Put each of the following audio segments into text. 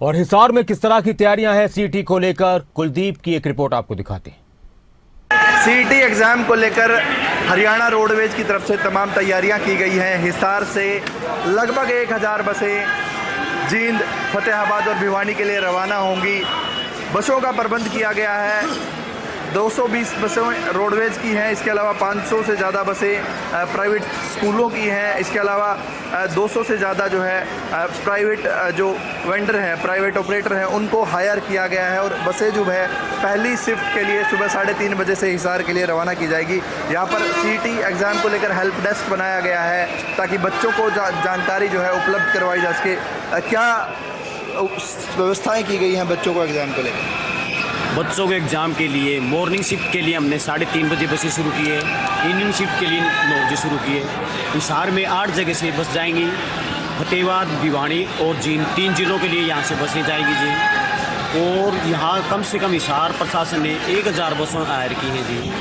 और हिसार में किस तरह की तैयारियां हैं सीईटी को लेकर, कुलदीप की एक रिपोर्ट आपको दिखाते हैं। सीईटी एग्ज़ाम को लेकर हरियाणा रोडवेज की तरफ से तमाम तैयारियां की गई हैं। हिसार से लगभग 1000 बसें जींद, फतेहाबाद और भिवानी के लिए रवाना होंगी। बसों का प्रबंध किया गया है। 220 बसें रोडवेज की हैं, इसके अलावा 500 से ज़्यादा बसें प्राइवेट स्कूलों की हैं। इसके अलावा 200 से ज़्यादा जो है प्राइवेट जो वेंडर हैं, प्राइवेट ऑपरेटर हैं, उनको हायर किया गया है। और बसें जो है पहली शिफ्ट के लिए सुबह 3:30 बजे से हिसार के लिए रवाना की जाएगी। यहाँ पर सीईटी एग्ज़ाम को लेकर हेल्प डेस्क बनाया गया है ताकि बच्चों को जानकारी जो है उपलब्ध करवाई जा सके। क्या व्यवस्थाएँ की गई हैं बच्चों को एग्ज़ाम को लेकर? बच्चों के एग्ज़ाम के लिए मॉर्निंग शिफ्ट के लिए हमने 3:30 बजे बसें शुरू की है। इवनिंग शिफ्ट के लिए 9 बजे शुरू की है। हिसार में 8 जगह से बस जाएंगी। फतेहाबाद, भिवानी और जींद 3 जिलों के लिए यहाँ से बसें जाएंगी जी। और यहाँ कम से कम हिसार प्रशासन ने 1000 बसों हायर की हैं जी।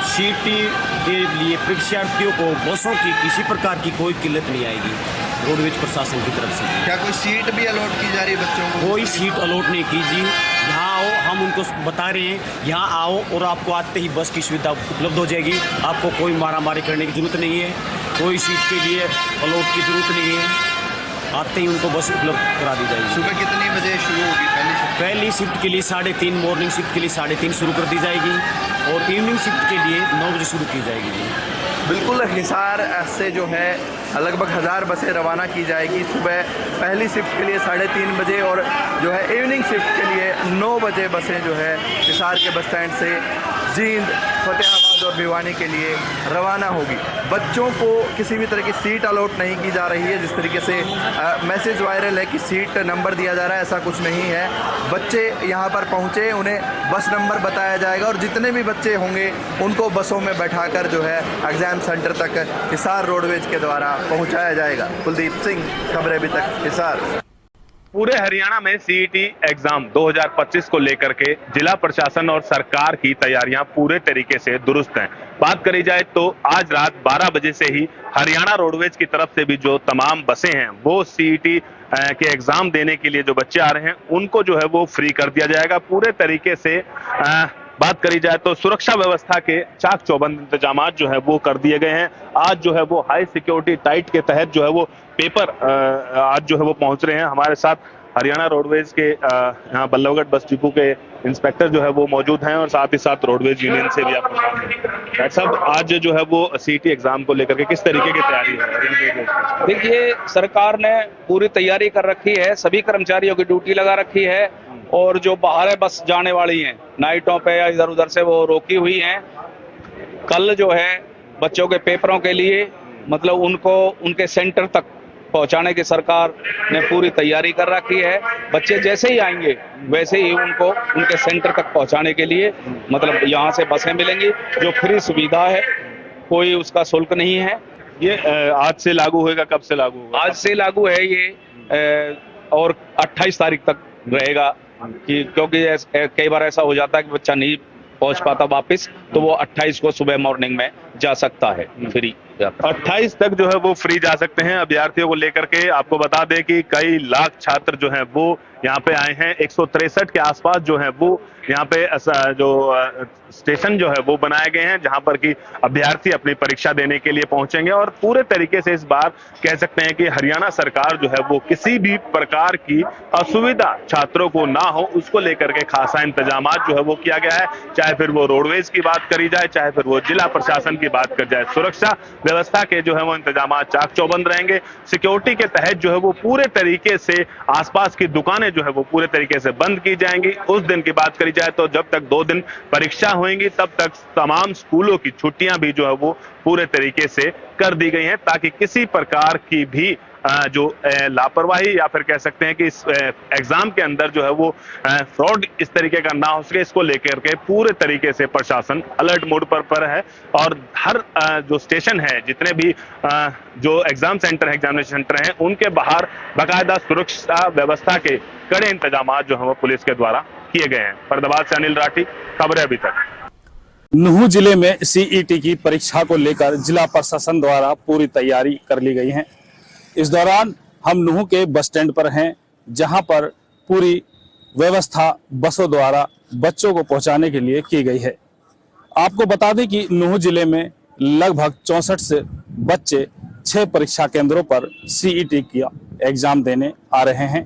सीईटी के लिए परीक्षार्थियों को बसों की किसी प्रकार की कोई किल्लत नहीं आएगी रोडवेज प्रशासन की तरफ से। क्या कोई सीट भी अलॉट की जा रही है बच्चों को? कोई सीट अलॉट नहीं की जी। यहाँ आओ, हम उनको बता रहे हैं यहाँ आओ और आपको आते ही बस की सुविधा उपलब्ध हो जाएगी। आपको कोई मारामारी करने की ज़रूरत नहीं है, कोई सीट के लिए अलॉट की ज़रूरत नहीं है। आते ही उनको बस उपलब्ध करा दी जाएगी। सुबह कितनी बजे शुरू होगी पहली शिफ्ट के लिए 3:30, मॉर्निंग शिफ्ट के लिए 3:30 शुरू कर दी जाएगी और इवनिंग शिफ्ट के लिए 9 बजे शुरू की जाएगी जी। बिल्कुल, हिसार से जो है लगभग 1000 बसें रवाना की जाएगी। सुबह पहली शिफ्ट के लिए 3:30 बजे और जो है इवनिंग शिफ्ट के लिए 9 बजे बसें जो है हिसार के बस स्टैंड से जींद, फतेहाबाद और भिवानी के लिए रवाना होगी। बच्चों को किसी भी तरह की सीट अलॉट नहीं की जा रही है। जिस तरीके से मैसेज वायरल है कि सीट नंबर दिया जा रहा है, ऐसा कुछ नहीं है। बच्चे यहाँ पर पहुँचे, उन्हें बस नंबर बताया जाएगा और जितने भी बच्चे होंगे उनको बसों में बैठाकर जो है एग्ज़ाम सेंटर तक हिसार रोडवेज के द्वारा पहुँचाया जाएगा। कुलदीप सिंह, खबरें अभी तक, हिसार। पूरे हरियाणा में सीईटी एग्जाम 2025 को लेकर के जिला प्रशासन और सरकार की तैयारियां पूरे तरीके से दुरुस्त हैं। बात करी जाए तो आज रात 12 बजे से ही हरियाणा रोडवेज की तरफ से भी जो तमाम बसें हैं वो सीईटी के एग्जाम देने के लिए जो बच्चे आ रहे हैं उनको जो है वो फ्री कर दिया जाएगा। पूरे तरीके से बात करी जाए तो सुरक्षा व्यवस्था के चाक चौबंद इंतजाम जो है वो कर दिए गए हैं। आज जो है वो हाई सिक्योरिटी टाइट के तहत जो है वो पेपर आज जो है वो पहुंच रहे हैं। हमारे साथ हरियाणा रोडवेज के यहाँ बल्लभगढ़ बस डिपो के इंस्पेक्टर जो है वो मौजूद हैं और साथ ही साथ रोडवेज यूनियन से भी आप डॉक्टर साहब, आज जो है वो सीईटी एग्जाम को लेकर के किस तरीके की तैयारी है? देखिए, सरकार ने पूरी तैयारी कर रखी है, सभी कर्मचारियों की ड्यूटी लगा रखी है और जो बाहर बस जाने वाली हैं नाइटों पे या इधर उधर से वो रोकी हुई हैं। कल जो है बच्चों के पेपरों के लिए मतलब उनको उनके सेंटर तक पहुंचाने की सरकार ने पूरी तैयारी कर रखी है। बच्चे जैसे ही आएंगे वैसे ही उनको उनके सेंटर तक पहुंचाने के लिए मतलब यहाँ से बसें मिलेंगी जो फ्री सुविधा है, कोई उसका शुल्क नहीं है। ये आज से लागू होगा? कब से लागू होगा? आज से लागू है ये और 28 तारीख तक रहेगा कि क्योंकि कई बार ऐसा हो जाता है कि बच्चा नहीं पहुंच पाता वापस, तो वो 28 को सुबह मॉर्निंग में जा सकता है फ्री। 28 तक जो है वो फ्री जा सकते हैं अभ्यर्थियों को लेकर के। आपको बता दें कि कई लाख छात्र जो हैं वो यहाँ पे आए हैं। 163 के आसपास जो है वो यहाँ पे जो स्टेशन जो है वो बनाए गए हैं जहां पर कि अभ्यर्थी अपनी परीक्षा देने के लिए पहुंचेंगे। और पूरे तरीके से इस बार कह सकते हैं कि हरियाणा सरकार जो है वो किसी भी प्रकार की असुविधा छात्रों को ना हो उसको लेकर के खासा इंतजाम जो है वो किया गया है। चाहे फिर वो रोडवेज की बात करी जाए, चाहे फिर वो जिला प्रशासन की बात कर जाए, सुरक्षा व्यवस्था के जो है वो इंतजाम चाक चौबंद रहेंगे। सिक्योरिटी के तहत जो है वो पूरे तरीके से आसपास की दुकानें जो है वो पूरे तरीके से बंद की जाएंगी। उस दिन की बात करी जाए तो जब तक 2 दिन परीक्षा होंगी तब तक तमाम स्कूलों की छुट्टियां भी जो है वो पूरे तरीके से कर दी गई हैं ताकि किसी प्रकार की भी जो लापरवाही या फिर कह सकते हैं कि इस एग्जाम के अंदर जो है वो फ्रॉड इस तरीके का ना हो सके, इसको लेकर के पूरे तरीके से प्रशासन अलर्ट मोड पर है। और हर जो स्टेशन है, जितने भी जो एग्जाम सेंटर है, एग्जामिनेशन सेंटर हैं, उनके बाहर बाकायदा सुरक्षा व्यवस्था के कड़े इंतजाम जो है वो पुलिस के द्वारा किए गए हैं। फरीदाबाद से अनिल राठी, खबरें अभी तक। नुहू जिले में सीईटी की परीक्षा को लेकर जिला प्रशासन द्वारा पूरी तैयारी कर ली गई है। इस दौरान हम नुहू के बस स्टैंड पर हैं जहां पर पूरी व्यवस्था बसों द्वारा बच्चों को पहुंचाने के लिए की गई है। आपको बता दें कि नूंह जिले में लगभग 64 से बच्चे 6 परीक्षा केंद्रों पर सीईटी का एग्जाम देने आ रहे हैं।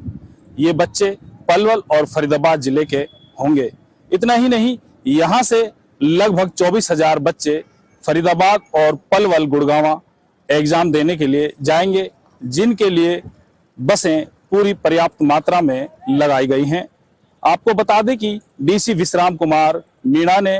ये बच्चे पलवल और फरीदाबाद जिले के होंगे। इतना ही नहीं, यहाँ से लगभग 24,000 बच्चे फरीदाबाद और पलवल गुड़गांव एग्जाम देने के लिए जाएंगे, जिनके लिए बसें पूरी पर्याप्त मात्रा में लगाई गई हैं। आपको बता दें कि डीसी विश्राम कुमार मीणा ने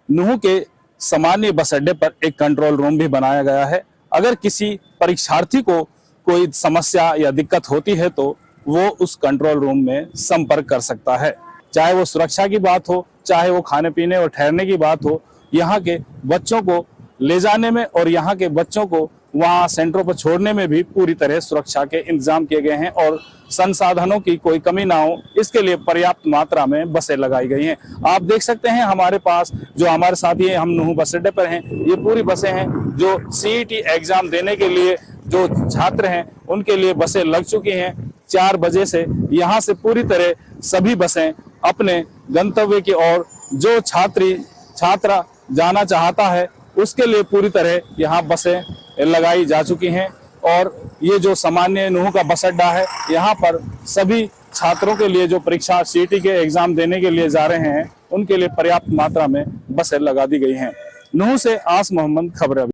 नूंह के सामान्य बस अड्डे पर एक कंट्रोल रूम भी बनाया गया है। अगर किसी परीक्षार्थी को कोई समस्या या दिक्कत होती है तो वो उस कंट्रोल रूम में संपर्क कर सकता है, चाहे वो सुरक्षा की बात हो, चाहे वो खाने पीने और ठहरने की बात हो। यहाँ के बच्चों को ले जाने में और यहाँ के बच्चों को वहाँ सेंटरों पर छोड़ने में भी पूरी तरह सुरक्षा के इंतजाम किए गए हैं और संसाधनों की कोई कमी ना हो, इसके लिए पर्याप्त मात्रा में बसें लगाई गई हैं। आप देख सकते हैं हमारे पास जो हमारे साथी हैं, हम नूंह बस अड्डे पर हैं। ये पूरी बसें हैं जो सीईटी एग्जाम देने के लिए जो छात्र हैं उनके लिए बसें लग चुकी हैं। 4 बजे से यहाँ से पूरी तरह सभी बसें अपने गंतव्य की ओर जो छात्रा जाना चाहता है उसके लिए पूरी तरह यहाँ बसें लगाई जा चुकी हैं। और ये जो सामान्य नूंह का बस अड्डा है, यहाँ पर सभी छात्रों के लिए जो परीक्षा सीईटी के एग्जाम देने के लिए जा रहे हैं उनके लिए पर्याप्त मात्रा में बसें लगा दी गई हैं। नूंह से आस मोहम्मद, खबर।